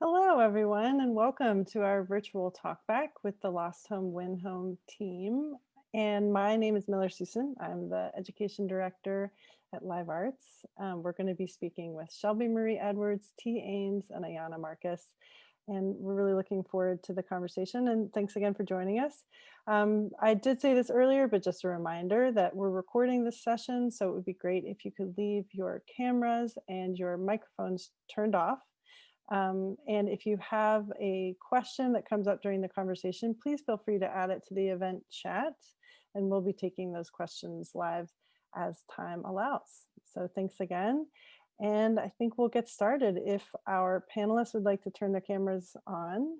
Hello, everyone, and welcome to our virtual talkback with the Lost Home Win Home team. And my name is Miller Susen. I'm the Education Director at Live Arts. We're going to be speaking with Shelby Marie Edwards, Ti Ames, and Ayanna Marcus. And we're really looking forward to the conversation. And thanks again for joining us. I did say this earlier, but just a reminder that we're recording this session. So it would be great if you could leave your cameras and your microphones turned off. And if you have a question that comes up during the conversation, please feel free to add it to the event chat, and we'll be taking those questions live as time allows. So thanks again. And I think we'll get started if our panelists would like to turn their cameras on.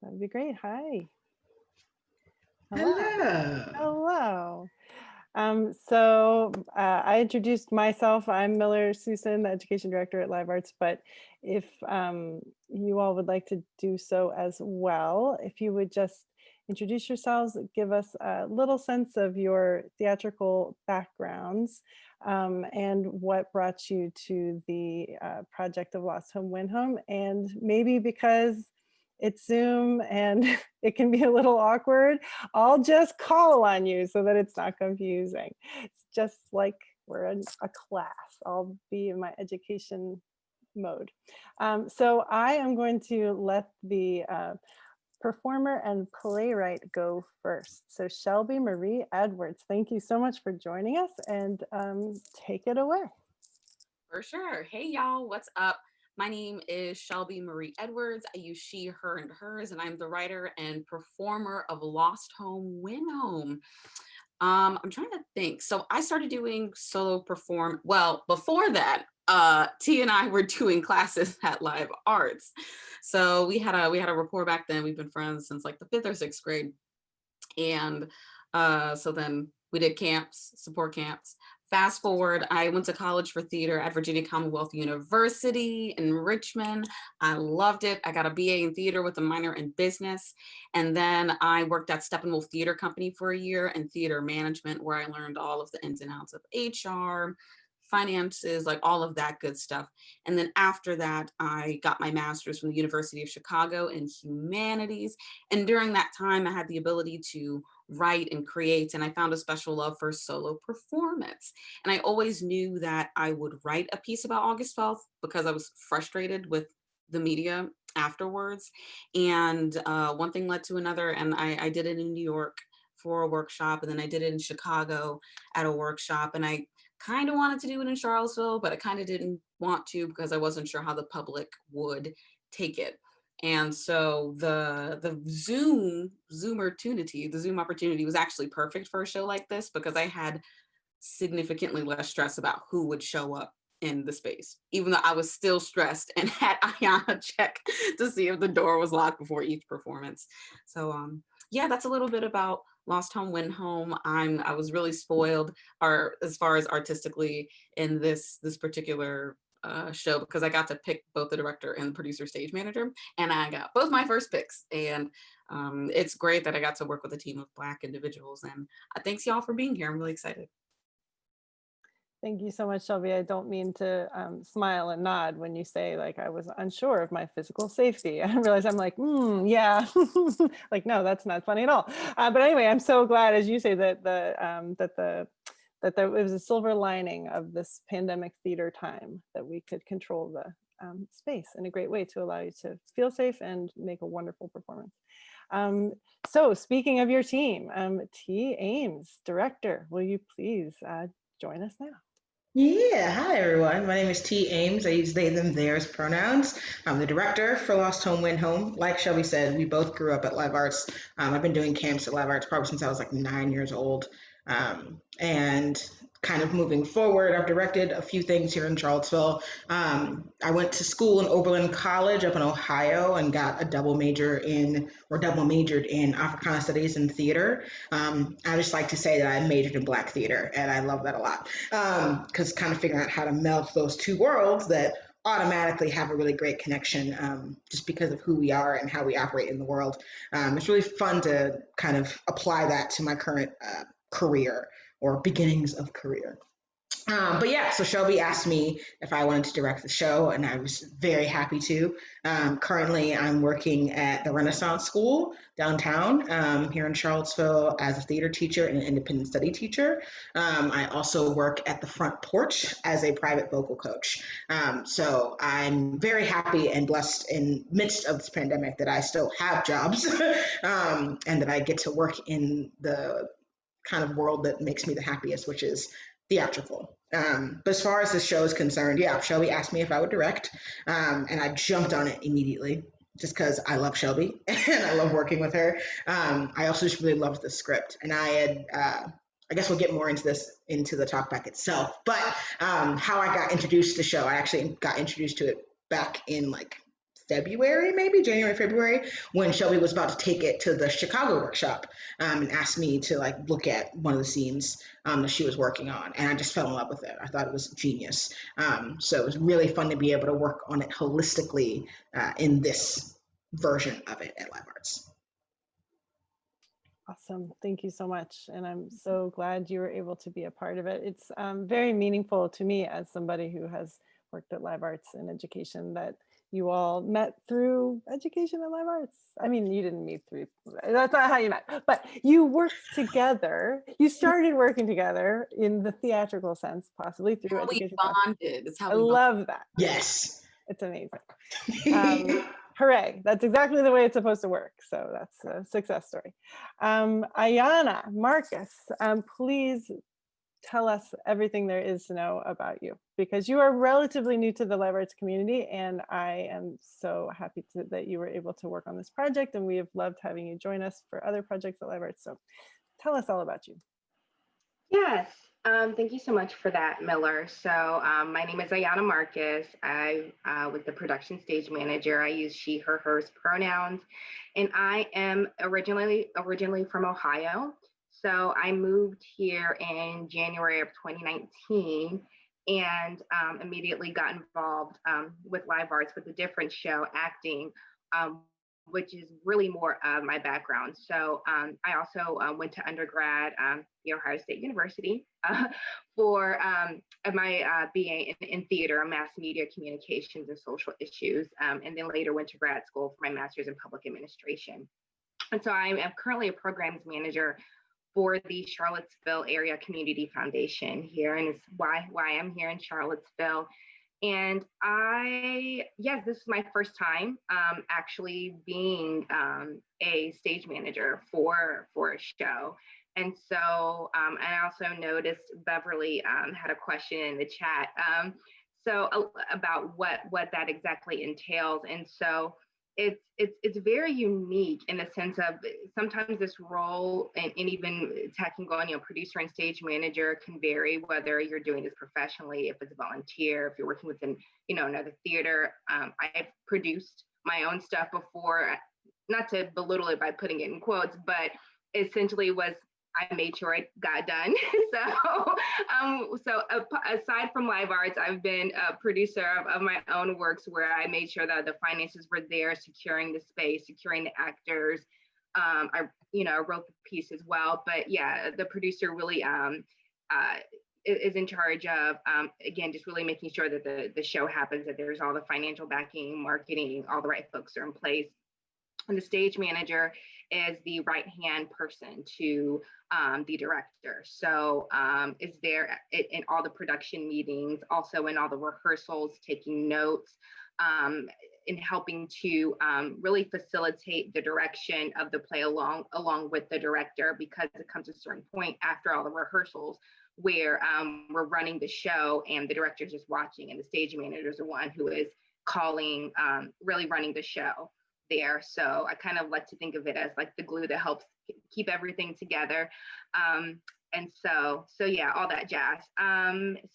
That would be great. Hi. Hello. Hello. I introduced myself. I'm Miller Susen, the Education Director at Live Arts, but if you all would like to do so as well, if you would just introduce yourselves, give us a little sense of your theatrical backgrounds and what brought you to the project of Lost Home Win Home, and maybe because it's Zoom and it can be a little awkward, I'll just call on you so that it's not confusing. It's just like we're in a class. I'll be in my education mode. So I am going to let the performer and playwright go first. So Shelby Marie Edwards, thank you so much for joining us, and take it away. For sure. Hey, y'all, what's up? My name is Shelby Marie Edwards. I use she, her, and hers, and I'm the writer and performer of Lost Home Win Home. I'm trying to think. So I started doing solo perform. Well, before that, T and I were doing classes at Live Arts. So we had a rapport back then. We've been friends since like the 5th or 6th grade, and so then we did camps, support camps. Fast forward, I went to college for theater at Virginia Commonwealth University in Richmond. I loved it. I got a BA in theater with a minor in business. And then I worked at Steppenwolf Theater Company for a year in theater management, where I learned all of the ins and outs of HR, finances, like all of that good stuff. And then after that, I got my master's from the University of Chicago in humanities. And during that time, I had the ability to write and create, and I found a special love for solo performance. And I always knew that I would write a piece about August 12th because I was frustrated with the media afterwards. And one thing led to another, and I did it in New York for a workshop, and then I did it in Chicago at a workshop, and I kind of wanted to do it in Charlottesville, but I kind of didn't want to because I wasn't sure how the public would take it. And so the Zoom opportunity was actually perfect for a show like this because I had significantly less stress about who would show up in the space, even though I was still stressed and had Ayanna check to see if the door was locked before each performance. So yeah, that's a little bit about Lost Home Win Home. I was really spoiled, or as far as artistically, in this particular show, because I got to pick both the director and the producer stage manager, and I got both my first picks. And it's great that I got to work with a team of Black individuals. And thanks y'all for being here. I'm really excited. Thank you so much, Shelby. I don't mean to smile and nod when you say like I was unsure of my physical safety. I realize I'm like, yeah, like no, that's not funny at all. But anyway, I'm so glad, as you say, that it was a silver lining of this pandemic theater time that we could control the space in a great way to allow you to feel safe and make a wonderful performance. So speaking of your team, Ti Ames, director, will you please join us now? Yeah, hi everyone. My name is Ti Ames. I use they, them, theirs pronouns. I'm the director for Lost Home Win Home. Like Shelby said, we both grew up at Live Arts. I've been doing camps at Live Arts probably since I was like 9 years old. And kind of moving forward, I've directed a few things here in Charlottesville. I went to school in Oberlin College up in Ohio and got a double majored in Africana Studies and theater. I just like to say that I majored in Black theater, and I love that a lot because kind of figuring out how to meld those two worlds that automatically have a really great connection just because of who we are and how we operate in the world. It's really fun to kind of apply that to my current career or beginnings of career. But yeah, so Shelby asked me if I wanted to direct the show, and I was very happy to. Currently, I'm working at the Renaissance School downtown here in Charlottesville as a theater teacher and an independent study teacher. I also work at the Front Porch as a private vocal coach. So I'm very happy and blessed in midst of this pandemic that I still have jobs and that I get to work in the kind of world that makes me the happiest, which is theatrical. But as far as the show is concerned, yeah, Shelby asked me if I would direct, and I jumped on it immediately just because I love Shelby and I love working with her. I also just really loved the script, and I had. I guess we'll get more into this into the talkback itself, but how I got introduced to the show, I actually got introduced to it back in like February, maybe January, February, when Shelby was about to take it to the Chicago workshop and asked me to like look at one of the scenes that she was working on, and I just fell in love with it. I thought it was genius. So it was really fun to be able to work on it holistically in this version of it at Live Arts. Awesome. Thank you so much. And I'm so glad you were able to be a part of it. It's very meaningful to me as somebody who has worked at Live Arts and education that you all met through education at Live Arts. I mean, you didn't meet through, that's not how you met, but you worked together. You started working together in the theatrical sense, possibly through education. We bonded. It's how I we love that. Yes. It's amazing. Hooray, that's exactly the way it's supposed to work. So that's a success story. Ayanna Marcus, please tell us everything there is to know about you, because you are relatively new to the Live Arts community, and I am so happy that you were able to work on this project, and we have loved having you join us for other projects at Live Arts. So tell us all about you. Yes, thank you so much for that, Miller. So my name is Ayanna Marcus. I was the production stage manager. I use she, her, hers pronouns, and I am originally from Ohio. So I moved here in January of 2019 and immediately got involved with Live Arts with a different show, acting, which is really more of my background. So I also went to undergrad at the Ohio State University for my BA in theater, mass media communications and social issues, and then later went to grad school for my master's in public administration. And so I am currently a programs manager for the Charlottesville Area Community Foundation here, and it's why I'm here in Charlottesville. And this is my first time actually being a stage manager for a show. And so I also noticed Beverly had a question in the chat about what that exactly entails. And so it's very unique in the sense of sometimes this role and even tacking on, producer and stage manager can vary whether you're doing this professionally, if it's a volunteer, if you're working within, another theater. I've produced my own stuff before, not to belittle it by putting it in quotes, but essentially I made sure it got done. So aside from Live Arts, I've been a producer of my own works where I made sure that the finances were there, securing the space, securing the actors. I wrote the piece as well. But yeah, the producer really is in charge of, again, just really making sure that the show happens, that there's all the financial backing, marketing, all the right folks are in place. And the stage manager is the right-hand person to the director. So is there in all the production meetings, also in all the rehearsals, taking notes, in helping to really facilitate the direction of the play along with the director, because it comes to a certain point after all the rehearsals where we're running the show and the director's just watching, and the stage manager is the one who is calling, really running the show there. So I kind of like to think of it as like the glue that helps keep everything together. And so yeah, all that jazz.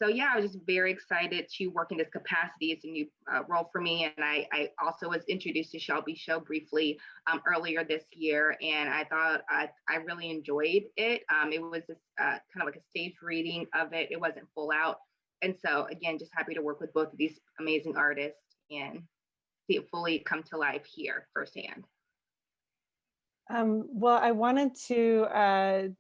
So yeah, I was just very excited to work in this capacity. It's a new role for me. And I also was introduced to Shelby's show briefly earlier this year. And I thought I really enjoyed it. It was just kind of like a stage reading of it. It wasn't full out. And so again, just happy to work with both of these amazing artists and see it fully come to life here firsthand. Well, I wanted to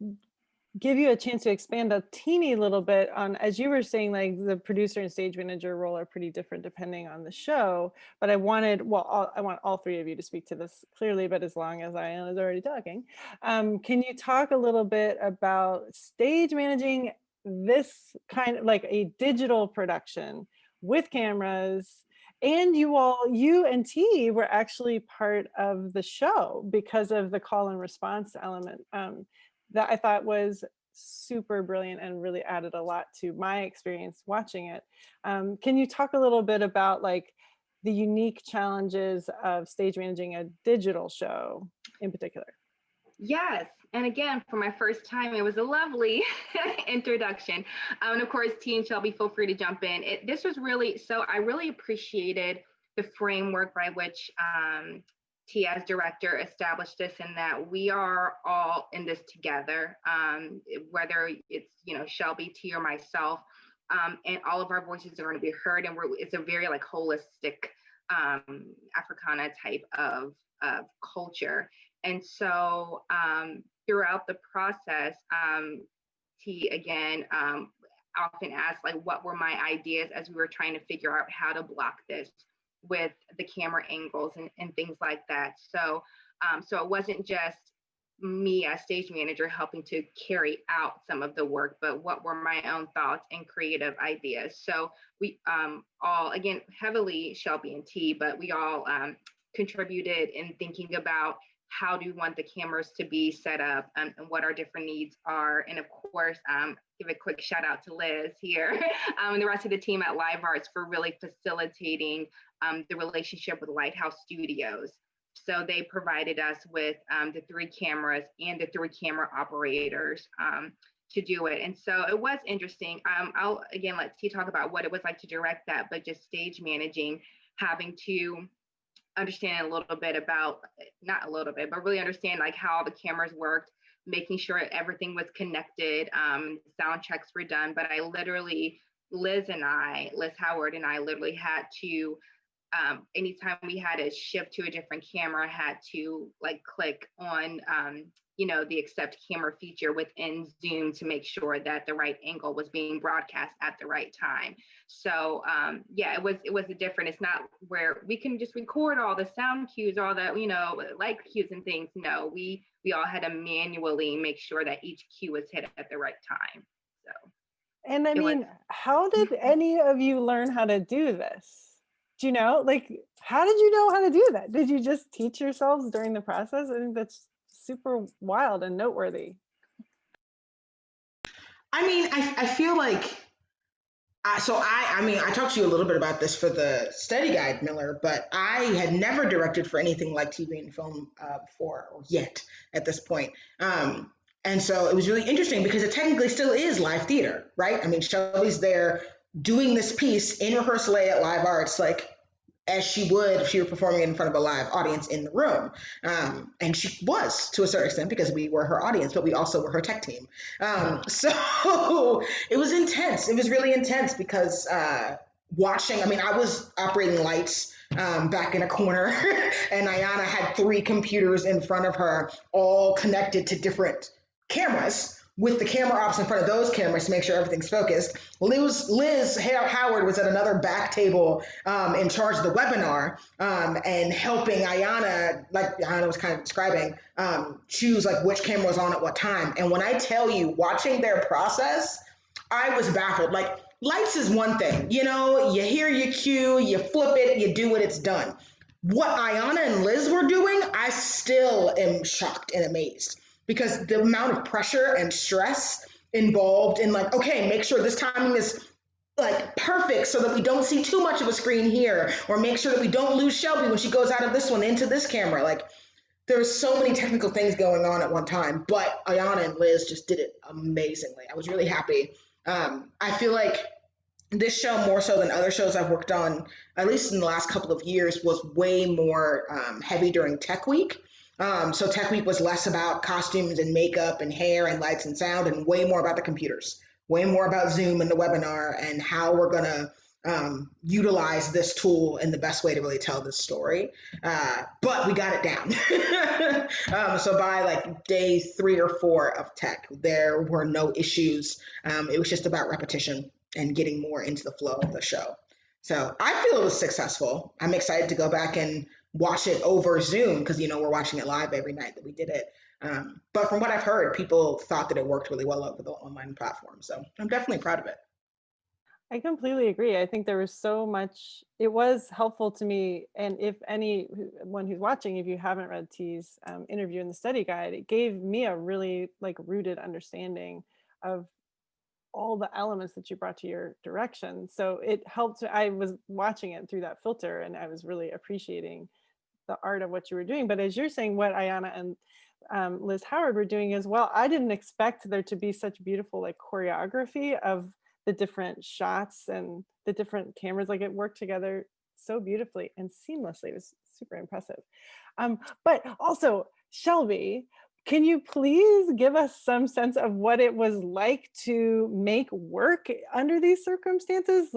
give you a chance to expand a teeny little bit on, as you were saying, like the producer and stage manager role are pretty different depending on the show. But I wanted, I want all three of you to speak to this clearly, but as long as Ayanna is already talking, can you talk a little bit about stage managing this kind of like a digital production with cameras? And you and T were actually part of the show because of the call and response element. That I thought was super brilliant and really added a lot to my experience watching it. Can you talk a little bit about like the unique challenges of stage managing a digital show in particular? Yes. And again, for my first time, it was a lovely introduction. And of course, T and Shelby, feel free to jump in. This was really, so I really appreciated the framework by which T as director established this, in that we are all in this together, whether it's, Shelby, T, or myself, and all of our voices are going to be heard. And it's a very like holistic Africana type of culture. And so throughout the process, T again often asked like, what were my ideas as we were trying to figure out how to block this with the camera angles and things like that. So it wasn't just me as stage manager helping to carry out some of the work, but what were my own thoughts and creative ideas. So we all, again, heavily Shelby and T, but we all contributed in thinking about how do we want the cameras to be set up, and what our different needs are. And of course, give a quick shout out to Liz here and the rest of the team at Live Arts for really facilitating the relationship with Lighthouse Studios. So they provided us with the 3 cameras and the 3 camera operators to do it. And so it was interesting. I'll again let T talk about what it was like to direct that, but just stage managing, having to understand a little bit about, not a little bit, but really understand like how the cameras worked, making sure everything was connected, sound checks were done. But I literally, Liz Howard and I literally had to, anytime we had to shift to a different camera, had to like click on, the accept camera feature within Zoom to make sure that the right angle was being broadcast at the right time. So yeah, it was a different, it's not where we can just record all the sound cues, all the, light cues and things. No, we all had to manually make sure that each cue was hit at the right time. So. And I mean, how did any of you learn how to do this? Do you know, like, how did you know how to do that? Did you just teach yourselves during the process? I think that's super wild and noteworthy. I mean, I feel like, I talked to you a little bit about this for the study guide, Miller, but I had never directed for anything like TV and film before, or yet at this point. And so it was really interesting because it technically still is live theater, right? I mean, Shelby's there doing this piece in rehearsal at Live Arts, like as she would if she were performing in front of a live audience in the room. And she was to a certain extent because we were her audience, but we also were her tech team. So it was intense. It was really intense because watching, I mean, I was operating lights back in a corner and Aiyana had 3 computers in front of her, all connected to different cameras, with the camera ops in front of those cameras to make sure everything's focused. Liz Howard was at another back table in charge of the webinar and helping Aiyana, like Aiyana was kind of describing, choose like which camera was on at what time. And when I tell you, watching their process, I was baffled. Like, lights is one thing, you hear your cue, you flip it, you do it, it's done. What Aiyana and Liz were doing, I still am shocked and amazed, because the amount of pressure and stress involved in like, okay, make sure this timing is like perfect so that we don't see too much of a screen here, or make sure that we don't lose Shelby when she goes out of this one into this camera. Like, there's so many technical things going on at one time, but Aiyana and Liz just did it amazingly. I was really happy. I feel like this show, more so than other shows I've worked on, at least in the last couple of years, was way more heavy during Tech Week. So Tech Week was less about costumes and makeup and hair and lights and sound, and way more about the computers, way more about Zoom and the webinar and how we're going to utilize this tool in the best way to really tell this story. But we got it down. So by like day 3 or 4 of tech, there were no issues. It was just about repetition and getting more into the flow of the show. So I feel it was successful. I'm excited to go back and watch it over Zoom because, we're watching it live every night that we did it. But from what I've heard, people thought that it worked really well over the online platform. So I'm definitely proud of it. I completely agree. I think there was so much, it was helpful to me. And if anyone who's watching, if you haven't read Ti's interview in the study guide, it gave me a really rooted understanding of all the elements that you brought to your direction. So it helped. I was watching it through that filter and I was really appreciating the art of what you were doing. But as you're saying, what Ayanna and Liz Howard were doing as well, I didn't expect there to be such beautiful choreography of the different shots and the different cameras. It worked together so beautifully and seamlessly. It was super impressive. But also, Shelby, can you please give us some sense of what it was like to make work under these circumstances?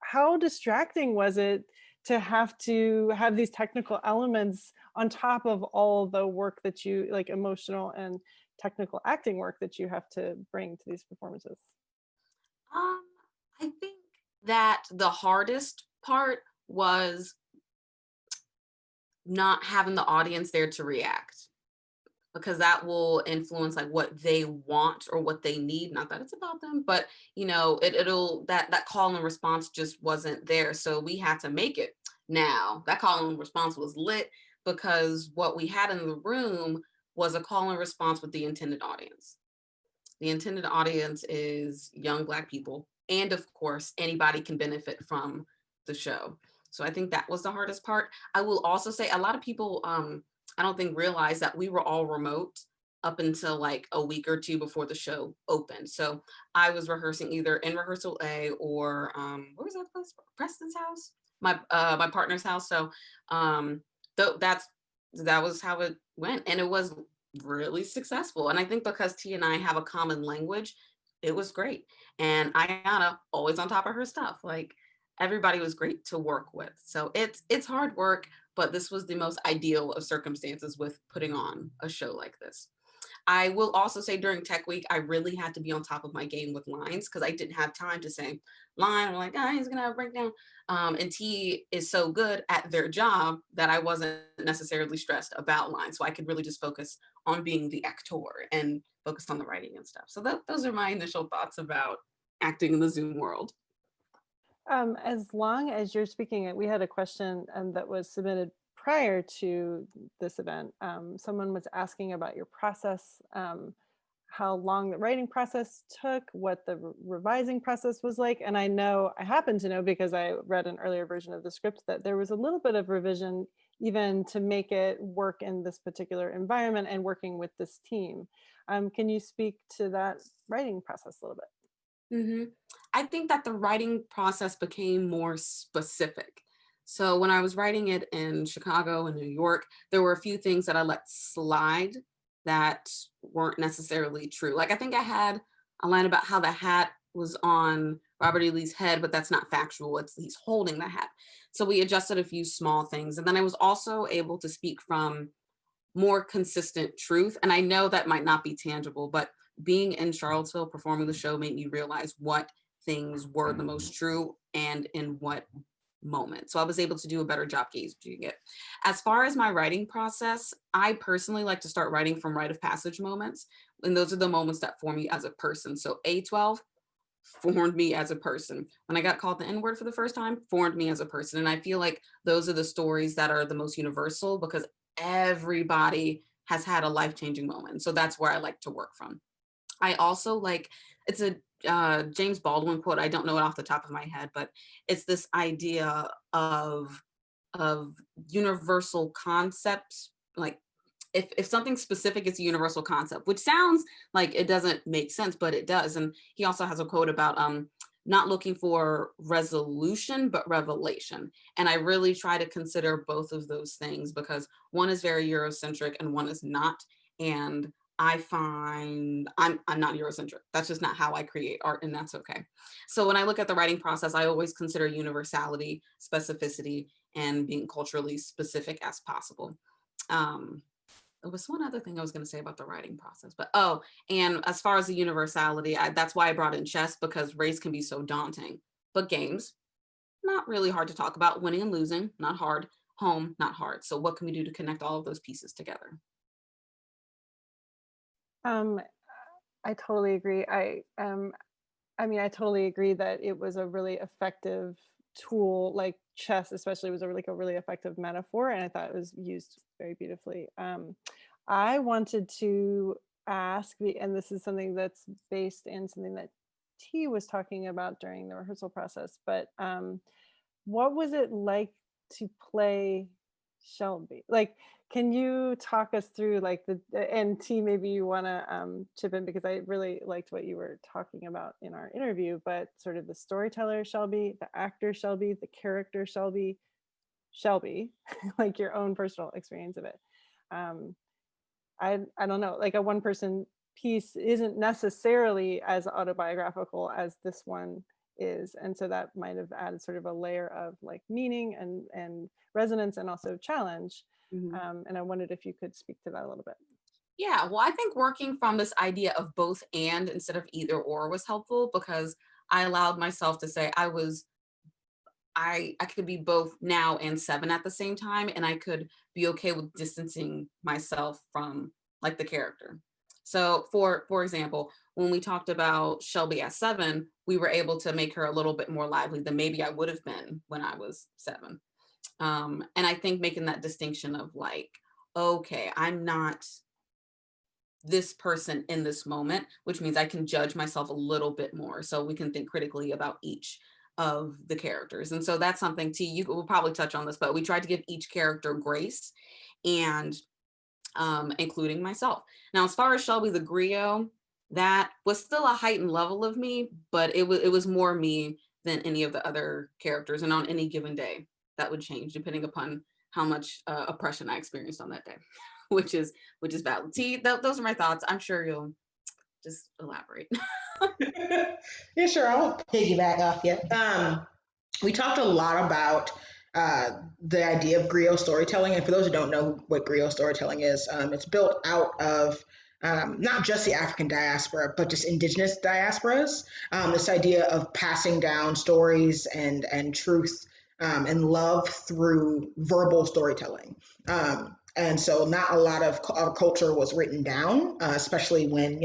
How distracting was it to have these technical elements on top of all the work that you, emotional and technical acting work that you have to bring to these performances? I think that the hardest part was not having the audience there to react, because that will influence what they want or what they need. Not that it's about them, but it'll that call and response just wasn't there. So we had to make it. Now that call and response was lit because what we had in the room was a call and response with the intended audience. The intended audience is young Black people. And of course, anybody can benefit from the show. So I think that was the hardest part. I will also say a lot of people, I don't think realize that we were all remote up until a week or 2 before the show opened. So I was rehearsing either in rehearsal A or where was that place? Preston's house, my partner's house. So that was how it went, and it was really successful. And I think because T and I have a common language, it was great. And Aiyana always on top of her stuff. Everybody was great to work with. So it's hard work, but this was the most ideal of circumstances with putting on a show like this. I will also say during Tech Week, I really had to be on top of my game with lines because I didn't have time to say line. I'm he's gonna have a breakdown. And T is so good at their job that I wasn't necessarily stressed about lines. So I could really just focus on being the actor and focus on the writing and stuff. So those are my initial thoughts about acting in the Zoom world. As long as you're speaking, we had a question that was submitted prior to this event. Someone was asking about your process, how long the writing process took, what the revising process was like. And I happen to know because I read an earlier version of the script that there was a little bit of revision even to make it work in this particular environment and working with this team. Can you speak to that writing process a little bit? Mm-hmm. I think that the writing process became more specific. So when I was writing it in Chicago and New York, there were a few things that I let slide that weren't necessarily true. I think I had a line about how the hat was on Robert E. Lee's head, but that's not factual. He's holding the hat. So we adjusted a few small things. And then I was also able to speak from more consistent truth. And I know that might not be tangible, but being in Charlottesville performing the show made me realize what things were the most true and in what moment. So I was able to do a better job gauging it. As far as my writing process, I personally like to start writing from rite of passage moments. And those are the moments that form me as a person. So A12 formed me as a person. When I got called the N-word for the first time, formed me as a person. And I feel like those are the stories that are the most universal because everybody has had a life-changing moment. So that's where I like to work from. I also it's a James Baldwin quote. I don't know it off the top of my head, but it's this idea of universal concepts. If something specific is a universal concept, which sounds like it doesn't make sense, but it does. And he also has a quote about not looking for resolution, but revelation. And I really try to consider both of those things because one is very Eurocentric and one is not. And I find I'm not Eurocentric. That's just not how I create art, and that's okay. So when I look at the writing process, I always consider universality, specificity, and being culturally specific as possible. There was one other thing I was going to say about the writing process, but and as far as the universality, that's why I brought in chess, because race can be so daunting. But games, not really hard to talk about. Winning and losing, not hard. Home, not hard. So what can we do to connect all of those pieces together? I totally agree. I mean, I totally agree that it was a really effective tool, like chess especially was a really effective metaphor, and I thought it was used very beautifully. I wanted to ask, and this is something that's based in something that T was talking about during the rehearsal process, but what was it like to play Shelby? Like, can you talk us through like and T, maybe you want to chip in, because I really liked what you were talking about in our interview, but sort of the storyteller Shelby, the actor Shelby, the character Shelby, like your own personal experience of it. I don't know, like a one person piece isn't necessarily as autobiographical as this one is, and so that might have added sort of a layer of like meaning and resonance and also challenge. And I wondered if you could speak to that a little bit. Yeah, well, I think working from this idea of both and instead of either or was helpful, because I allowed myself to say I could be both now and 7 at the same time, and I could be okay with distancing myself from like the character. So for example, when we talked about Shelby at 7, we were able to make her a little bit more lively than maybe I would have been when I was 7. And I think making that distinction of like, okay, I'm not this person in this moment, which means I can judge myself a little bit more. So we can think critically about each of the characters. And so that's something, T, you will probably touch on this, but we tried to give each character grace, and including myself. Now, as far as Shelby the griot, that was still a heightened level of me, but it was more me than any of the other characters. And on any given day, that would change depending upon how much oppression I experienced on that day, which is valid. T, those are my thoughts. I'm sure you'll just elaborate. Yeah, sure. I'll piggyback off you. We talked a lot about the idea of griot storytelling. And for those who don't know what griot storytelling is, it's built out of not just the African diaspora, but just indigenous diasporas. This idea of passing down stories and truth and love through verbal storytelling. And so not a lot of our culture was written down, especially when,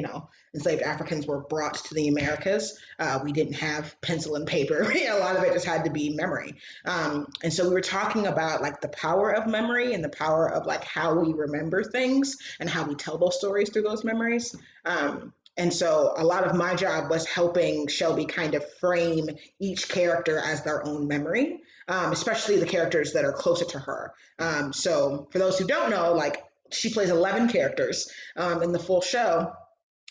enslaved Africans were brought to the Americas. We didn't have pencil and paper. A lot of it just had to be memory. And so we were talking about like the power of memory and the power of like how we remember things and how we tell those stories through those memories. And so a lot of my job was helping Shelby kind of frame each character as their own memory, especially the characters that are closer to her. So for those who don't know, like she plays 11 characters in the full show,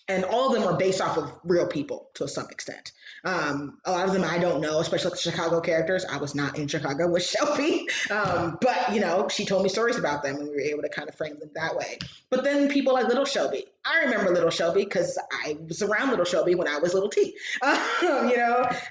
and all of them are based off of real people to some extent. A lot of them I don't know, especially the Chicago characters. I was not in Chicago with Shelby, but she told me stories about them, and we were able to kind of frame them that way. But then people like Little Shelby. I remember Little Shelby because I was around Little Shelby when I was little T,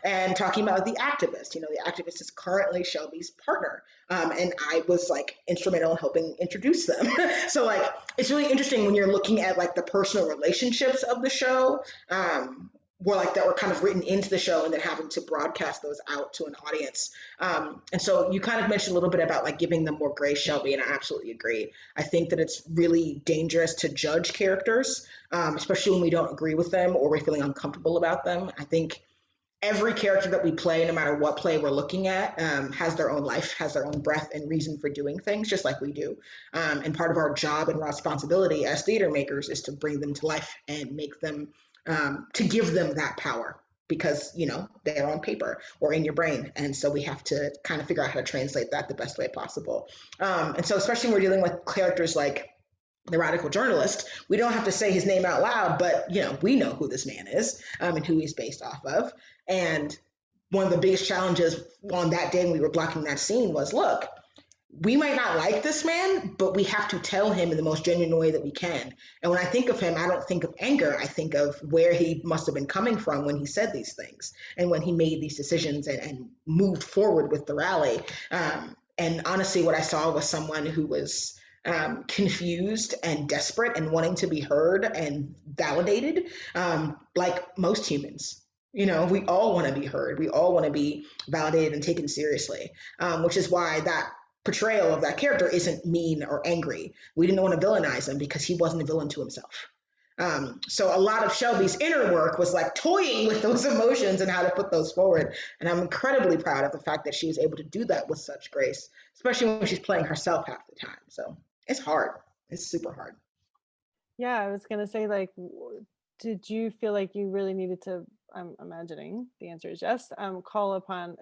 and talking about the activist. The activist is currently Shelby's partner. And I was like instrumental in helping introduce them. So like, it's really interesting when you're looking at like the personal relationships of the show, that were kind of written into the show and then having to broadcast those out to an audience. And so you kind of mentioned a little bit about like giving them more grace, Shelby, and I absolutely agree. I think that it's really dangerous to judge characters, especially when we don't agree with them or we're feeling uncomfortable about them. I think every character that we play, no matter what play we're looking at, has their own life, has their own breath and reason for doing things, just like we do. And part of our job and responsibility as theater makers is to bring them to life and make them, to give them that power, because, they're on paper or in your brain. And so we have to kind of figure out how to translate that the best way possible. And so especially when we're dealing with characters like the radical journalist, we don't have to say his name out loud, but we know who this man is, and who he's based off of. And one of the biggest challenges on that day when we were blocking that scene was, look, we might not like this man, but we have to tell him in the most genuine way that we can. And when I think of him, I don't think of anger. I think of where he must have been coming from when he said these things and when he made these decisions and moved forward with the rally. And honestly, what I saw was someone who was confused and desperate and wanting to be heard and validated, like most humans. You know, we all want to be heard. We all want to be validated and taken seriously, which is why that portrayal of that character isn't mean or angry. We didn't want to villainize him because he wasn't a villain to himself. So a lot of Shelby's inner work was like toying with those emotions and how to put those forward. And I'm incredibly proud of the fact that she was able to do that with such grace, especially when she's playing herself half the time. So it's hard. It's super hard. Yeah, I was gonna say, like, did you feel like you really needed to, I'm imagining the answer is yes, call upon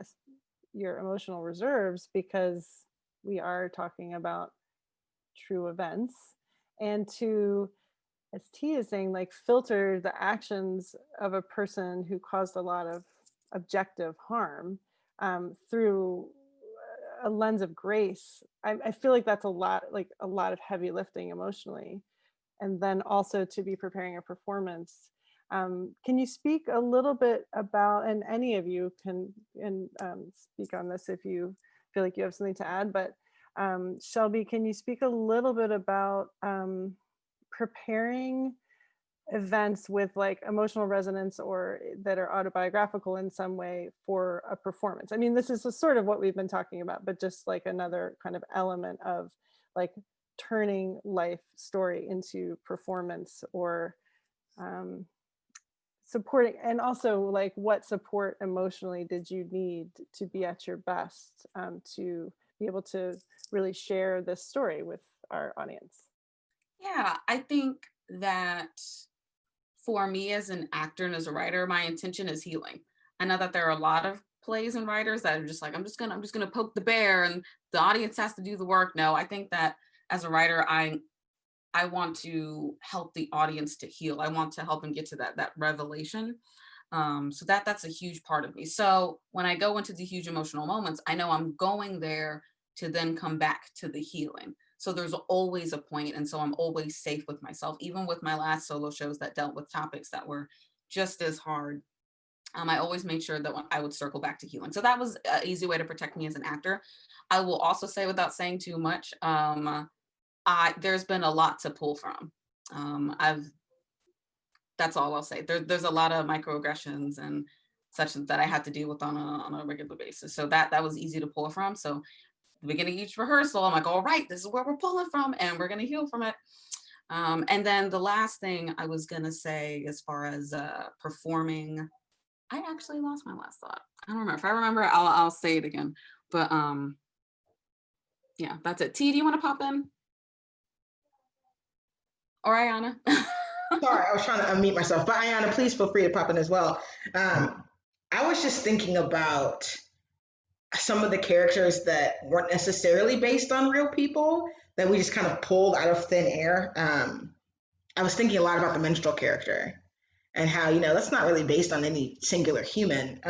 your emotional reserves, because we are talking about true events, and to, as T is saying, like, filter the actions of a person who caused a lot of objective harm through a lens of grace. I feel like that's a lot of heavy lifting emotionally. And then also to be preparing a performance. Can you speak a little bit about, and any of you can speak on this if you feel like you have something to add, but Shelby, can you speak a little bit about preparing events with like emotional resonance or that are autobiographical in some way for a performance? I mean, this is sort of what we've been talking about, but just like another kind of element of like turning life story into performance, or supporting, and also like what support emotionally did you need to be at your best to be able to really share this story with our audience? Yeah, I think that for me as an actor and as a writer, my intention is healing. I know that there are a lot of plays and writers that are just like, I'm just gonna poke the bear and the audience has to do the work. No, I think that as a writer, I want to help the audience to heal. I want to help them get to that revelation. So that's a huge part of me. So when I go into the huge emotional moments, I know I'm going there to then come back to the healing. So there's always a point, and so I'm always safe with myself. Even with my last solo shows that dealt with topics that were just as hard, I always made sure that I would circle back to healing. So that was an easy way to protect me as an actor. I will also say, without saying too much, there's been a lot to pull from. That's all I'll say. There's a lot of microaggressions and such that I had to deal with on a regular basis. So that was easy to pull from. So the beginning of each rehearsal, I'm like, all right, this is where we're pulling from and we're gonna heal from it. And then the last thing I was gonna say as far as performing, I actually lost my last thought. I don't remember. If I remember, I'll say it again. But yeah, that's it. T, do you want to pop in? Or Aiyana? Sorry, I was trying to unmute myself, but Aiyana, please feel free to pop in as well. I was just thinking about some of the characters that weren't necessarily based on real people that we just kind of pulled out of thin air. I was thinking a lot about the minstrel character and how, you know, that's not really based on any singular human.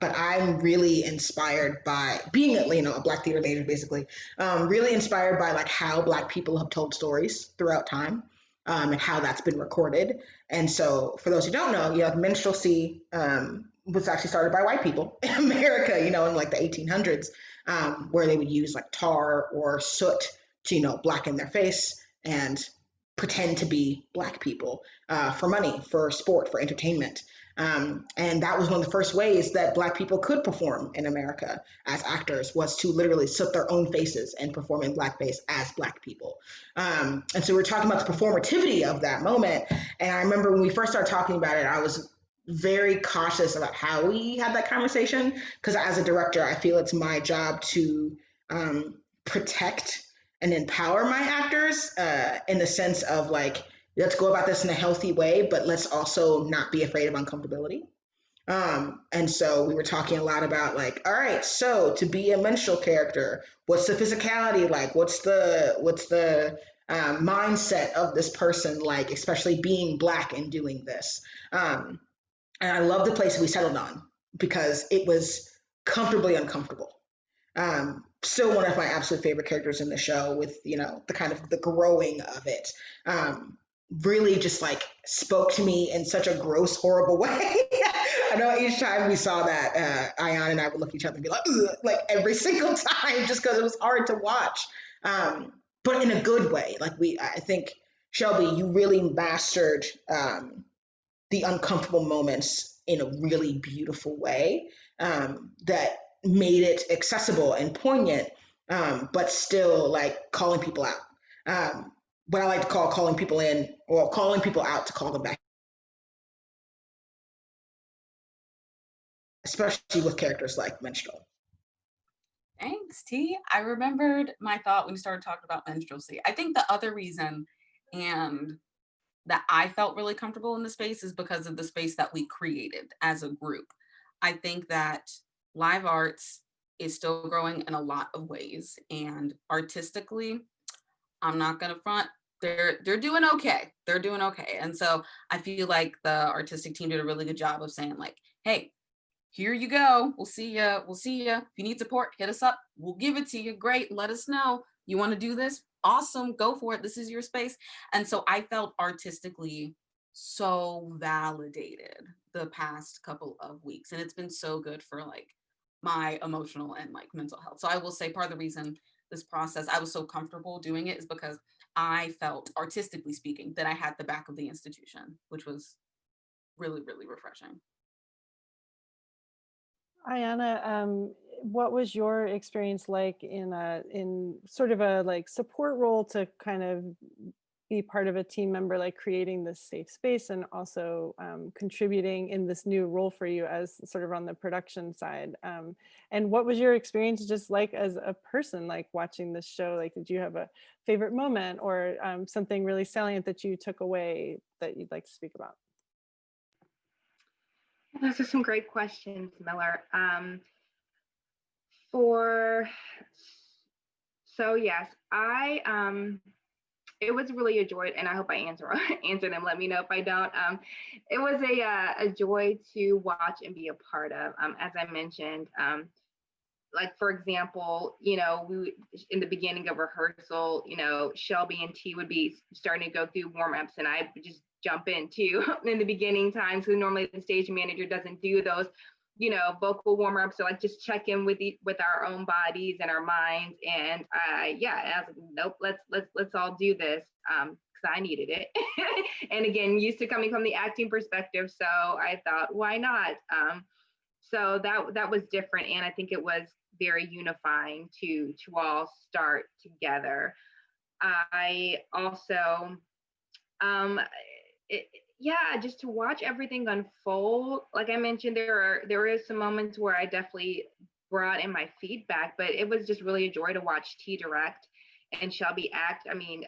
But I'm really inspired by being, you know, a Black theater major, basically, really inspired by like how Black people have told stories throughout time. And how that's been recorded. And so for those who don't know, you know, minstrelsy was actually started by white people in America, you know, in like the 1800s, where they would use like tar or soot to, you know, blacken their face and pretend to be Black people for money, for sport, for entertainment. And that was one of the first ways that Black people could perform in America as actors, was to literally soot their own faces and perform in blackface as Black people. And so we're talking about the performativity of that moment. And I remember when we first started talking about it, I was very cautious about how we had that conversation, because as a director, I feel it's my job to protect and empower my actors in the sense of like, let's go about this in a healthy way, but let's also not be afraid of uncomfortability. And so we were talking a lot about like, all right, so to be a minstrel character, what's the physicality like? What's the mindset of this person like, especially being Black and doing this? And I love the place we settled on because it was comfortably uncomfortable. Still one of my absolute favorite characters in the show, with, you know, the kind of the growing of it. Really just like spoke to me in such a gross, horrible way. I know each time we saw that, Ayanna and I would look at each other and be like, ugh, like every single time, just because it was hard to watch. But in a good way. Like I think, Shelby, you really mastered the uncomfortable moments in a really beautiful way, that made it accessible and poignant, but still like calling people out. What I like to call calling people in, or calling people out to call them back, especially with characters like Menstrual. Thanks, T. I remembered my thought when you started talking about minstrelsy. I think the other reason, and that I felt really comfortable in the space, is because of the space that we created as a group. I think that live arts is still growing in a lot of ways, and artistically, I'm not gonna front, they're doing okay. They're doing okay. And so I feel like the artistic team did a really good job of saying like, hey, here you go. We'll see ya. We'll see ya. If you need support, hit us up. We'll give it to you. Great. Let us know. You want to do this? Awesome. Go for it. This is your space. And so I felt artistically so validated the past couple of weeks. And it's been so good for like my emotional and like mental health. So I will say part of the reason this process, I was so comfortable doing it, is because I felt, artistically speaking, that I had the back of the institution, which was really, really refreshing. Aiyana, what was your experience like in sort of a like support role to kind of be part of a team member, like creating this safe space, and also contributing in this new role for you as sort of on the production side? And what was your experience just like as a person, like watching this show? Like, did you have a favorite moment, or something really salient that you took away that you'd like to speak about? Those are some great questions, Miller. For so yes, it was really a joy, and I hope I answer them. Let me know if I don't. It was a joy to watch and be a part of. As I mentioned, like for example, you know, we in the beginning of rehearsal, you know, Shelby and T would be starting to go through warm-ups, and I would just jump in too in the beginning times, because normally the stage manager doesn't do those, you know, vocal warm-ups. So like just check in with our own bodies and our minds. And yeah, I was like, nope, let's all do this. Because I needed it. And again, used to coming from the acting perspective, so I thought, why not? So that was different, and I think it was very unifying to all start together. I also, yeah, just to watch everything unfold. Like I mentioned, there is some moments where I definitely brought in my feedback, but it was just really a joy to watch T direct and Shelby act. I mean,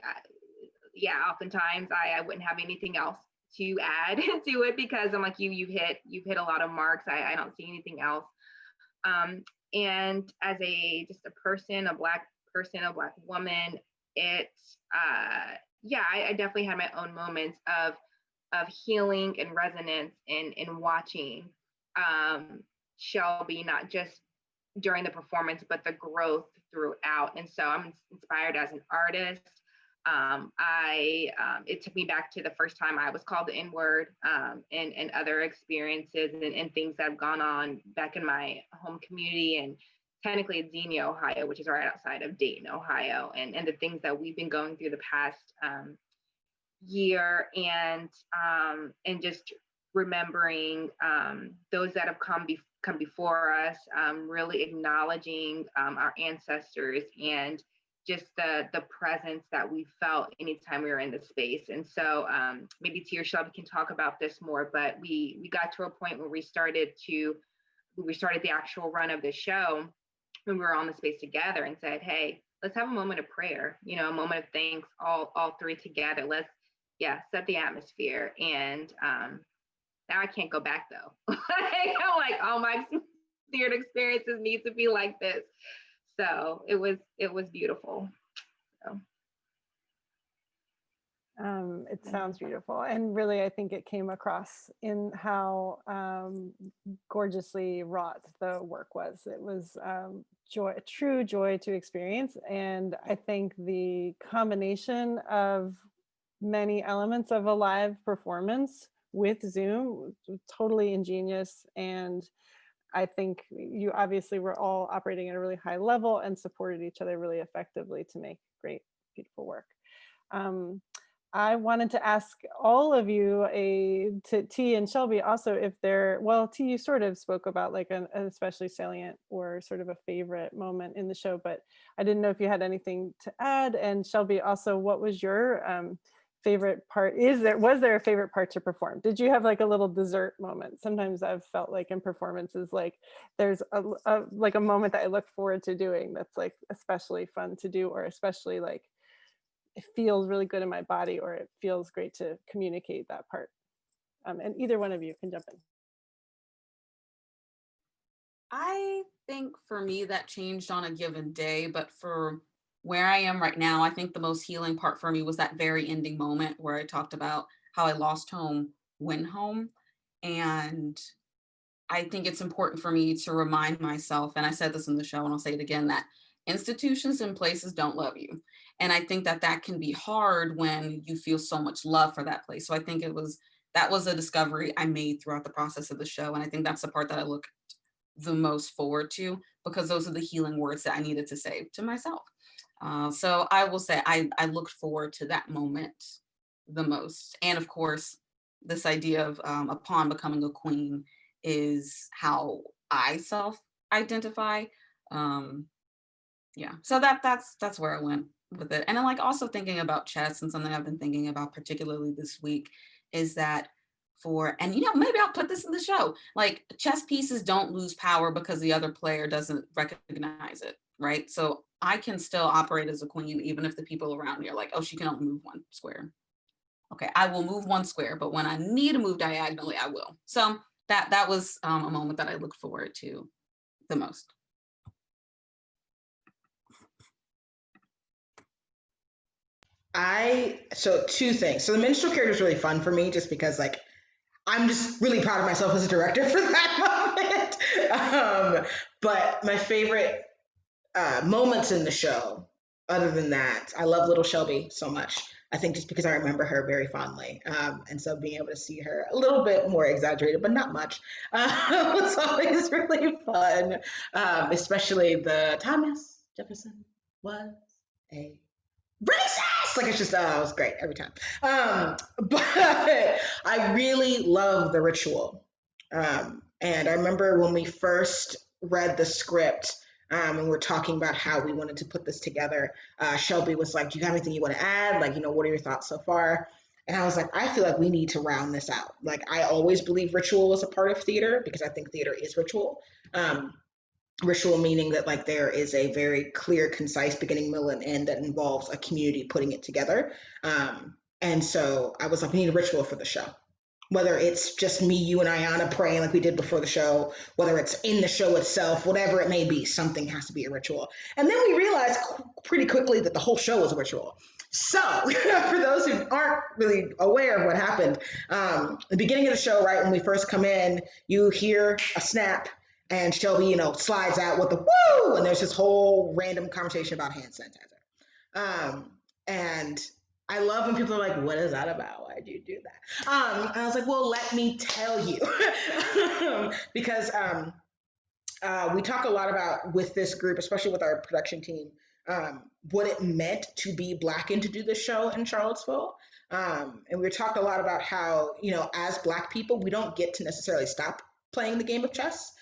yeah, oftentimes I wouldn't have anything else to add to it, because I'm like, you've hit a lot of marks. I don't see anything else. And as just a person, a Black person, a Black woman, it's yeah, I definitely had my own moments of healing and resonance in watching Shelby, not just during the performance, but the growth throughout. And so I'm inspired as an artist. It took me back to the first time I was called the N-word, and other experiences and things that have gone on back in my home community, and technically it's Xenia, Ohio, which is right outside of Dayton, Ohio, and the things that we've been going through the past year, and just remembering those that have come before us, really acknowledging our ancestors, and just the presence that we felt anytime we were in the space. And so maybe T or Shelby can talk about this more, but we got to a point where we started the actual run of the show when we were on the space together, and said, hey, let's have a moment of prayer, you know, a moment of thanks, all three together. Let's set the atmosphere. And now I can't go back though. I'm like, all my spirit experiences need to be like this. So it was beautiful. So. It sounds beautiful. And really, I think it came across in how gorgeously wrought the work was. It was joy, true joy to experience. And I think the combination of many elements of a live performance with Zoom was totally ingenious. And I think you obviously were all operating at a really high level and supported each other really effectively to make great, beautiful work. I wanted to ask all of you, T and Shelby also, if they're, well, T, you sort of spoke about like an especially salient or sort of a favorite moment in the show, but I didn't know if you had anything to add. And Shelby, also, what was your favorite part? Was there a favorite part to perform? Did you have like a little dessert moment? Sometimes I've felt like in performances, like there's like a moment that I look forward to doing that's like especially fun to do, or especially like it feels really good in my body, or it feels great to communicate that part. And either one of you can jump in. I think for me that changed on a given day, but for where I am right now, I think the most healing part for me was that very ending moment where I talked about how I lost home, went home. And I think it's important for me to remind myself, and I said this in the show and I'll say it again, that institutions and places don't love you. And I think that that can be hard when you feel so much love for that place. So I think that was a discovery I made throughout the process of the show. And I think that's the part that I look the most forward to, because those are the healing words that I needed to say to myself. So I will say I looked forward to that moment the most. And of course, this idea of upon becoming a queen is how I self-identify. Yeah, so that's where I went with it. And then like also thinking about chess, and something I've been thinking about particularly this week is that and maybe I'll put this in the show, like chess pieces don't lose power because the other player doesn't recognize it, right? So I can still operate as a queen even if the people around me are like, oh, she can only move one square. Okay, I will move one square, but when I need to move diagonally, I will. So that was a moment that I look forward to the most. So two things. So the minstrel character is really fun for me just because like I'm just really proud of myself as a director for that moment. But my favorite moments in the show, other than that, I love little Shelby so much. I think just because I remember her very fondly. And so being able to see her a little bit more exaggerated, but not much, was always really fun. Especially the Thomas Jefferson was a racist. Like it's just, it was great every time. But I really love the ritual. And I remember when we first read the script, and we're talking about how we wanted to put this together. Shelby was like, "Do you have anything you want to add? Like, what are your thoughts so far?" And I was like, "I feel like we need to round this out." Like, I always believe ritual is a part of theater because I think theater is ritual. Ritual meaning that like there is a very clear, concise beginning, middle, and end that involves a community putting it together. And so I was like, we need a ritual for the show. Whether it's just me, you, and Aiyana praying like we did before the show, whether it's in the show itself, whatever it may be, something has to be a ritual. And then we realized pretty quickly that the whole show was a ritual. So for those who aren't really aware of what happened, the beginning of the show, right, when we first come in, you hear a snap and Shelby, slides out with the woo, and there's this whole random conversation about hand sanitizer. And I love when people are like, what is that about? Why'd you do that? And I was like, well, let me tell you. Because we talk a lot about with this group, especially with our production team, what it meant to be Black and to do this show in Charlottesville. And we talked a lot about how, as Black people, we don't get to necessarily stop playing the game of chess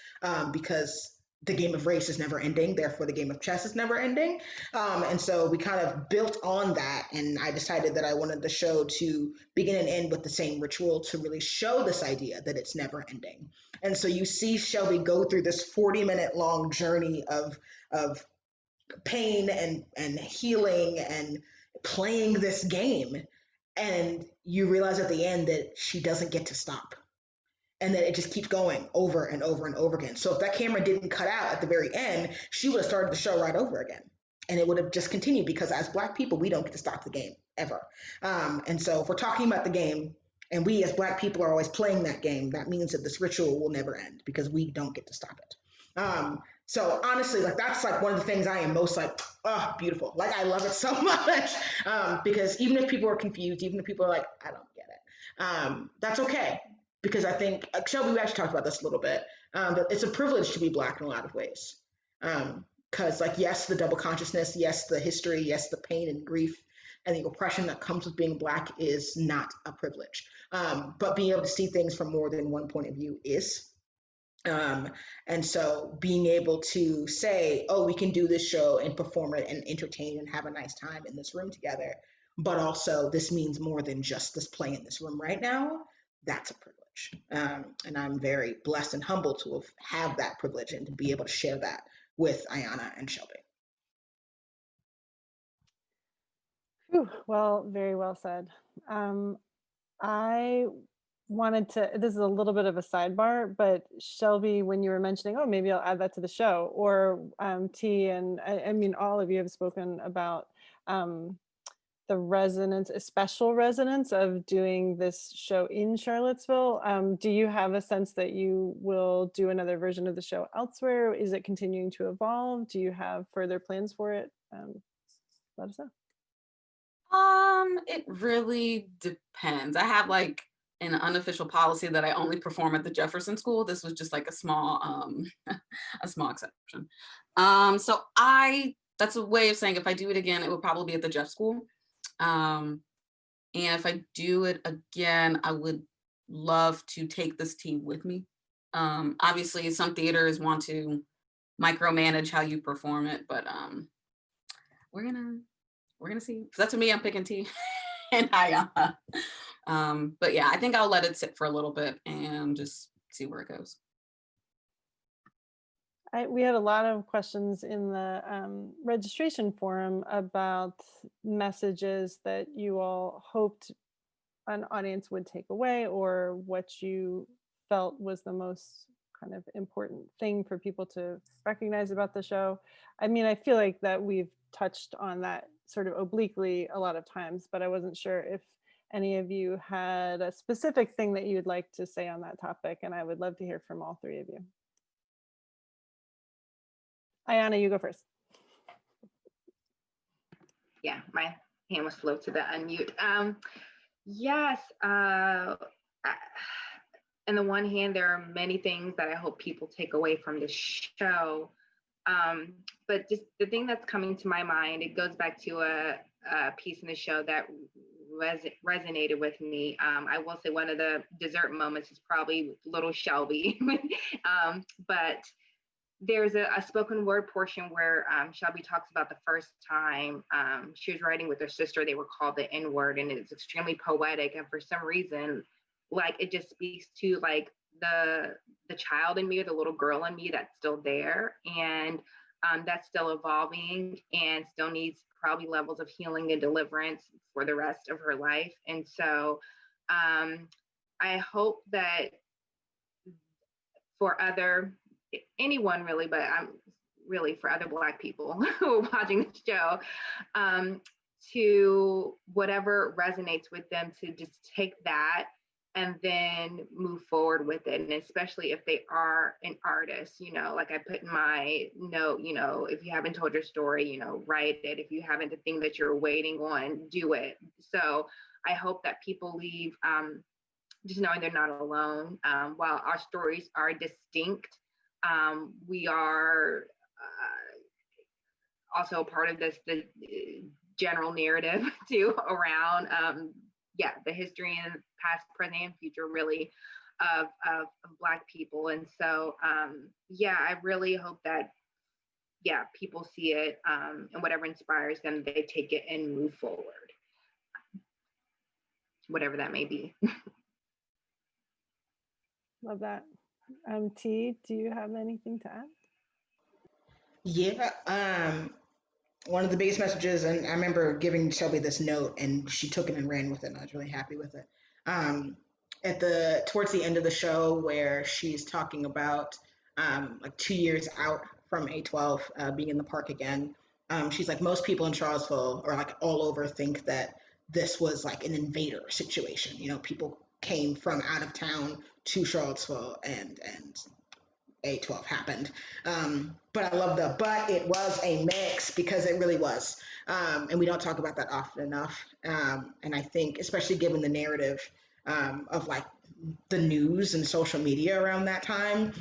because the game of race is never ending, therefore the game of chess is never ending. And so we kind of built on that, and I decided that I wanted the show to begin and end with the same ritual to really show this idea that it's never ending. And so you see Shelby go through this 40-minute long journey of pain and healing and playing this game. And you realize at the end that she doesn't get to stop, and that it just keeps going over and over and over again. So if that camera didn't cut out at the very end, she would have started the show right over again. And it would have just continued because as Black people, we don't get to stop the game. ever. And so if we're talking about the game and we as Black people are always playing that game, that means that this ritual will never end because we don't get to stop it. So honestly, like that's like one of the things I am most like, oh, beautiful. Like I love it so much because even if people are confused, even if people are like, I don't get it, that's okay. Because I think, Shelby, we actually talked about this a little bit, that it's a privilege to be Black in a lot of ways. Because like, yes, the double consciousness, yes, the history, yes, the pain and grief and the oppression that comes with being Black is not a privilege. But being able to see things from more than one point of view is. And so being able to say, oh, we can do this show and perform it and entertain and have a nice time in this room together, but also this means more than just this play in this room right now, that's a privilege. And I'm very blessed and humbled to have that privilege and to be able to share that with Ayanna and Shelby. Whew, well, very well said. I wanted to, this is a little bit of a sidebar, but Shelby, when you were mentioning, oh, maybe I'll add that to the show, or T, and I mean, all of you have spoken about the resonance, a special resonance of doing this show in Charlottesville. Do you have a sense that you will do another version of the show elsewhere? Is it continuing to evolve? Do you have further plans for it? Let us know. It really depends. I have like an unofficial policy that I only perform at the Jefferson School. This was just like a small a small exception. So that's a way of saying if I do it again, it would probably be at the Jeff School. And if I do it again, I would love to take this team with me. Obviously some theaters want to micromanage how you perform it, but we're gonna see. That's me, I'm picking T and Aiyana. But yeah, I think I'll let it sit for a little bit and just see where it goes. We had a lot of questions in the registration forum about messages that you all hoped an audience would take away, or what you felt was the most kind of important thing for people to recognize about the show. I mean, I feel like that we've touched on that sort of obliquely a lot of times, but I wasn't sure if any of you had a specific thing that you'd like to say on that topic, and I would love to hear from all three of you. Aiyana, you go first. Yeah, my hand was slow to the unmute. Yes, on the one hand, there are many things that I hope people take away from the show. But just the thing that's coming to my mind, it goes back to a piece in the show that resonated with me. I will say one of the dessert moments is probably little Shelby. But there's a spoken word portion where Shelby talks about the first time she was writing with her sister, they were called the N-word, and it's extremely poetic. And for some reason, like it just speaks to like the child in me, or the little girl in me that's still there. And that's still evolving and still needs probably levels of healing and deliverance for the rest of her life. And so I hope that for anyone really, but I'm really for other Black people who are watching the show, to whatever resonates with them, to just take that and then move forward with it. And especially if they are an artist, like I put in my note, if you haven't told your story, write it. If you haven't, the thing that you're waiting on, do it. So I hope that people leave just knowing they're not alone. While our stories are distinct, we are also part of the general narrative too around the history and past, present, and future really of Black people. And so I really hope that people see it and whatever inspires them, they take it and move forward, whatever that may be. Love that. T, do you have anything to add? Yeah, one of the biggest messages, and I remember giving Shelby this note and she took it and ran with it, and I was really happy with it. Towards the end of the show, where she's talking about like 2 years out from A12 being in the park again, she's like, most people in Charlottesville or like all over think that this was like an invader situation. You know, people came from out of town to Charlottesville, and A12 happened. But I love but it was a mix, because it really was. And we don't talk about that often enough. And I think, especially given the narrative of like the news and social media around that time,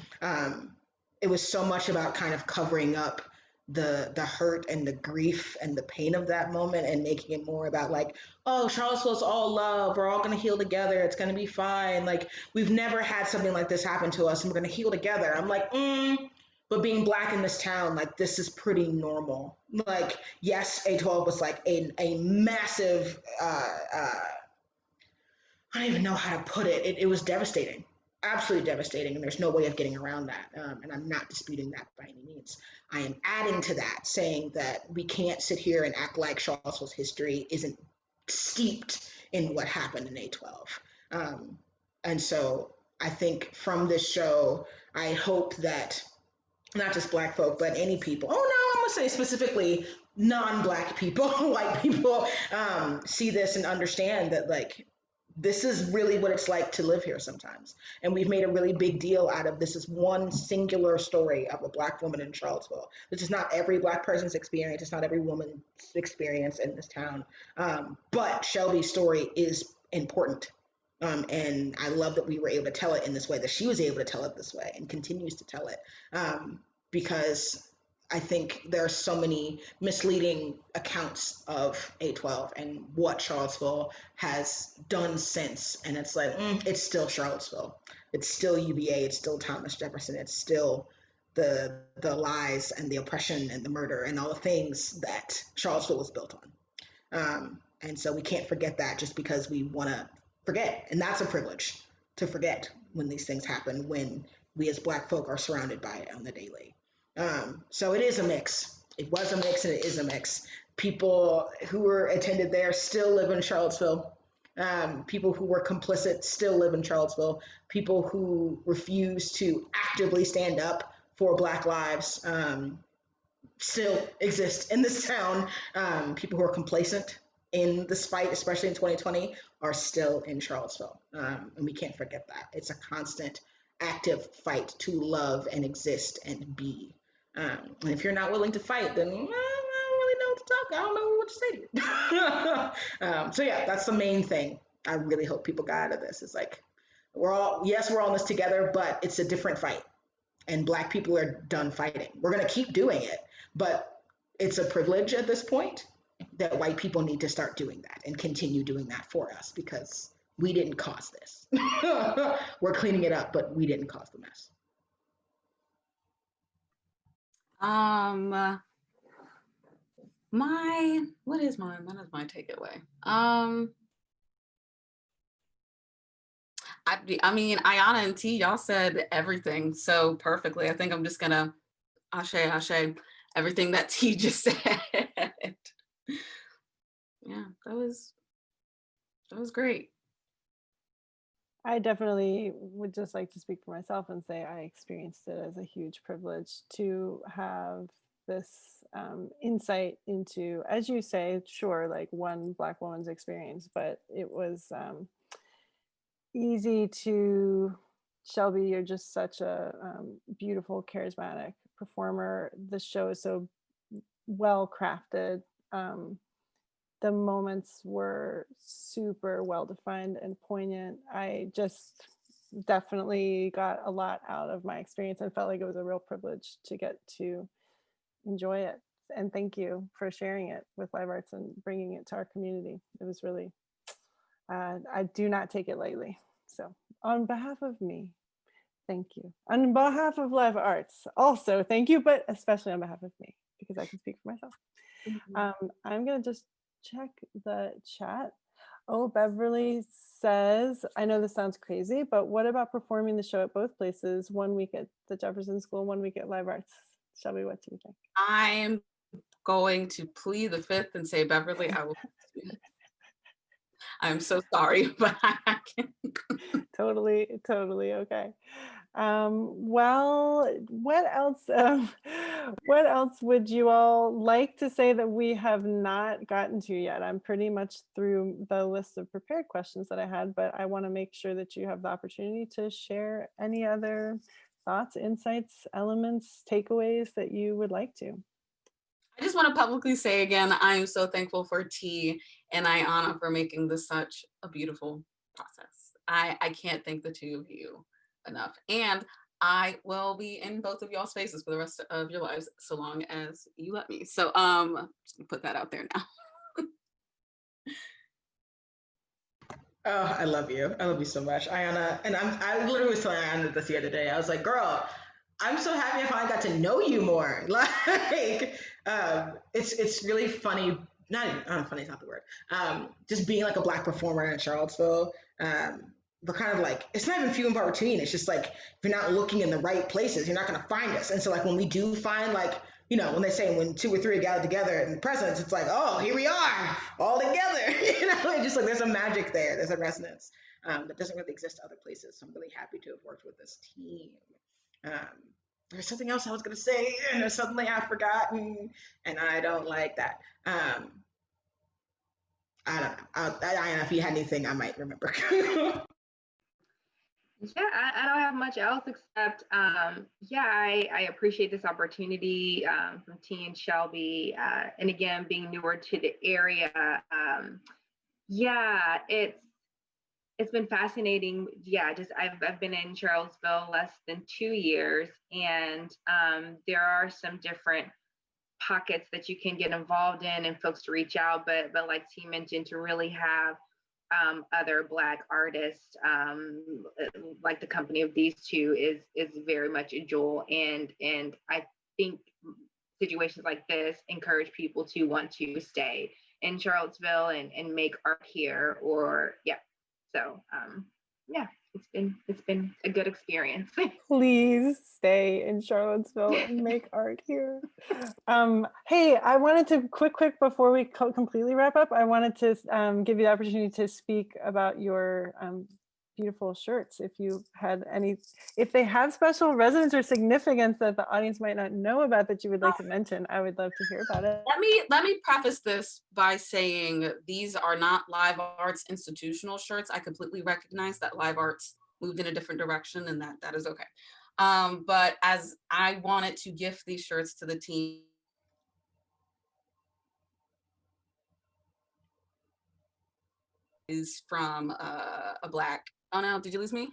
it was so much about kind of covering up the hurt and the grief and the pain of that moment, and making it more about like, oh, Charlottesville's all love, we're all going to heal together, it's going to be fine, like we've never had something like this happen to us and we're going to heal together. I'm like, but being Black in this town, like this is pretty normal. Like, yes, A12 was like a massive I don't even know how to put it. It was devastating, absolutely devastating, and there's no way of getting around that. And I'm not disputing that by any means. I am adding to that, saying that we can't sit here and act like Charlottesville's history isn't steeped in what happened in A12. And so I think from this show, I hope that not just Black folk, but any people, oh no, I'm gonna say specifically non-Black people, white people, see this and understand that like, this is really what it's like to live here sometimes. And we've made a really big deal out of this is one singular story of a Black woman in Charlottesville. This is not every Black person's experience. It's not every woman's experience in this town. But Shelby's story is important. And I love that we were able to tell it in this way, that she was able to tell it this way and continues to tell it. Because I think there are so many misleading accounts of A12 and what Charlottesville has done since. And it's like, it's still Charlottesville. It's still UVA. It's still Thomas Jefferson. It's still the lies and the oppression and the murder and all the things that Charlottesville was built on. And so we can't forget that just because we want to forget. And that's a privilege, to forget when these things happen, when we as Black folk are surrounded by it on the daily. So it is a mix. It was a mix and it is a mix. People who were attended there still live in Charlottesville. People who were complicit still live in Charlottesville. People who refuse to actively stand up for Black lives still exist in this town. People who are complacent in this fight, especially in 2020, are still in Charlottesville. And we can't forget that. It's a constant, active fight to love and exist and be. And if you're not willing to fight, then I don't really know what to talk. I don't know what to say to you. So yeah, that's the main thing I really hope people got out of this. It's like, we're all in this together, but it's a different fight. And Black people are done fighting. We're going to keep doing it, but it's a privilege at this point that white people need to start doing that and continue doing that for us, because we didn't cause this. We're cleaning it up, but we didn't cause the mess. What is my takeaway? I mean, Ayanna and T, y'all said everything so perfectly. I think I'm just gonna ashe everything that T just said. Yeah, that was great. I definitely would just like to speak for myself and say I experienced it as a huge privilege to have this insight into, as you say, sure, like one Black woman's experience, but it was easy to, Shelby, you're just such a beautiful, charismatic performer. The show is so well crafted. The moments were super well defined and poignant. I just definitely got a lot out of my experience and felt like it was a real privilege to get to enjoy it. And thank you for sharing it with Live Arts and bringing it to our community. It was really, I do not take it lightly. So on behalf of me, thank you. On behalf of Live Arts, also thank you, but especially on behalf of me, because I can speak for myself. I'm gonna just check the chat. Oh, Beverly says, I know this sounds crazy, but what about performing the show at both places, 1 week at the Jefferson School, 1 week at Live Arts? Shelby, what do you think? I'm going to plead the fifth and say, Beverly, I will. I'm so sorry, but I can. Totally okay. Well, what else? What else would you all like to say that we have not gotten to yet? I'm pretty much through the list of prepared questions that I had, but I want to make sure that you have the opportunity to share any other thoughts, insights, elements, takeaways that you would like to. I just want to publicly say again, I am so thankful for Ti and Ayanna for making this such a beautiful process. I can't thank the two of you enough. And I will be in both of y'all's faces for the rest of your lives, so long as you let me. So just gonna put that out there now. Oh, I love you. I love you so much, Ayanna. And I literally was telling Ayanna this the other day. I was like, girl, I'm so happy I finally got to know you more. Like, it's really funny. Not even, funny is not the word. Just being like a Black performer in Charlottesville. We're kind of like, it's not even few and far between. It's just like, if you're not looking in the right places, you're not going to find us. And so like when we do find like, you know, when they say when two or three are gathered together in the presence, it's like, oh, here we are all together. You know, it's just like there's a magic there. There's a resonance that doesn't really exist other places. So I'm really happy to have worked with this team. There's something else I was going to say, and suddenly I've forgotten, and I don't like that. I don't know. I don't know if you had anything I might remember. Yeah, I don't have much else except, yeah, I appreciate this opportunity from Ti and Shelby. And again, being newer to the area, yeah, it's been fascinating. Yeah, just I've been in Charlottesville less than 2 years, and there are some different pockets that you can get involved in and folks to reach out. But like Ti mentioned, to really have other Black artists, like the company of these two, is very much a jewel. And I think situations like this encourage people to want to stay in Charlottesville and make art here. Or yeah, so yeah, it's been a good experience. Please stay in Charlottesville and make art here. Hey, I wanted to quick before we completely wrap up, I wanted to give you the opportunity to speak about your beautiful shirts. If you had any, if they have special resonance or significance that the audience might not know about that you would like to mention, I would love to hear about it. Let me preface this by saying these are not Live Arts institutional shirts. I completely recognize that Live Arts moved in a different direction, and that is okay. But as I wanted to gift these shirts to the team, is from a Black, oh no, did you lose me?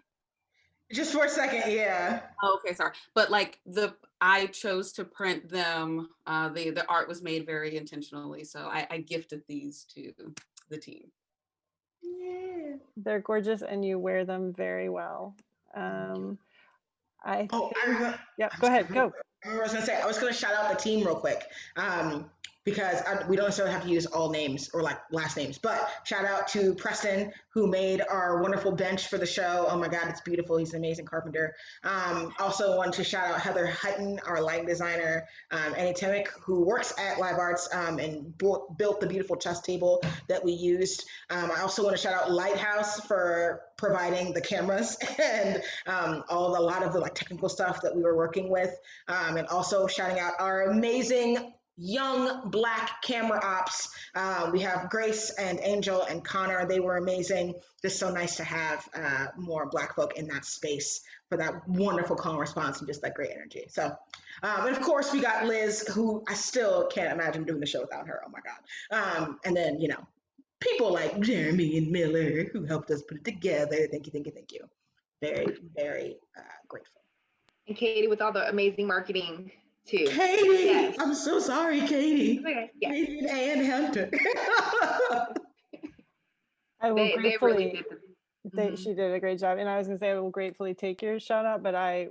Just for a second, yeah. Oh, okay, sorry. But like I chose to print them. The art was made very intentionally, so I gifted these to the team. Yeah. They're gorgeous, and you wear them very well. Yeah, go ahead, go. I was gonna shout out the team real quick. Because we don't necessarily have to use all names or like last names, but shout out to Preston, who made our wonderful bench for the show. Oh my God, it's beautiful. He's an amazing carpenter. Also want to shout out Heather Hutton, our lighting designer, Annie Temick, who works at Live Arts and built the beautiful chess table that we used. I also want to shout out Lighthouse for providing the cameras and a lot of the like technical stuff that we were working with. And also shouting out our amazing young Black camera ops. We have Grace and Angel and Connor. They were amazing. Just so nice to have more Black folk in that space for that wonderful call and response and just that great energy. So, and of course we got Liz, who I still can't imagine doing the show without her. Oh my God. And then, you know, people like Jeremy and Miller who helped us put it together. Thank you. Very, very grateful. And Katie with all the amazing marketing too. Katie, yes. I'm so sorry, Katie. Okay. Yeah. Katie and Hunter. I will gratefully. Really she did a great job, and I was gonna say I will gratefully take your shout out, but I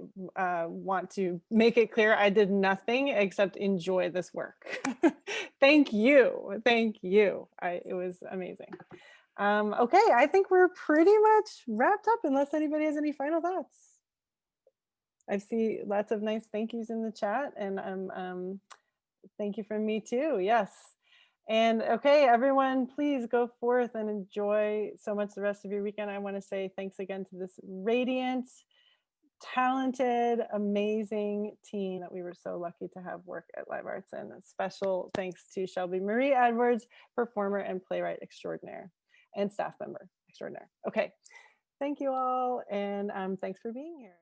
want to make it clear I did nothing except enjoy this work. Thank you. It was amazing. Okay, I think we're pretty much wrapped up unless anybody has any final thoughts. I see lots of nice thank yous in the chat, and thank you from me too. Yes. And okay, everyone, please go forth and enjoy so much the rest of your weekend. I want to say thanks again to this radiant, talented, amazing team that we were so lucky to have work at Live Arts. And a special thanks to Shelby Marie Edwards, performer and playwright extraordinaire and staff member extraordinaire. Okay, thank you all, and thanks for being here.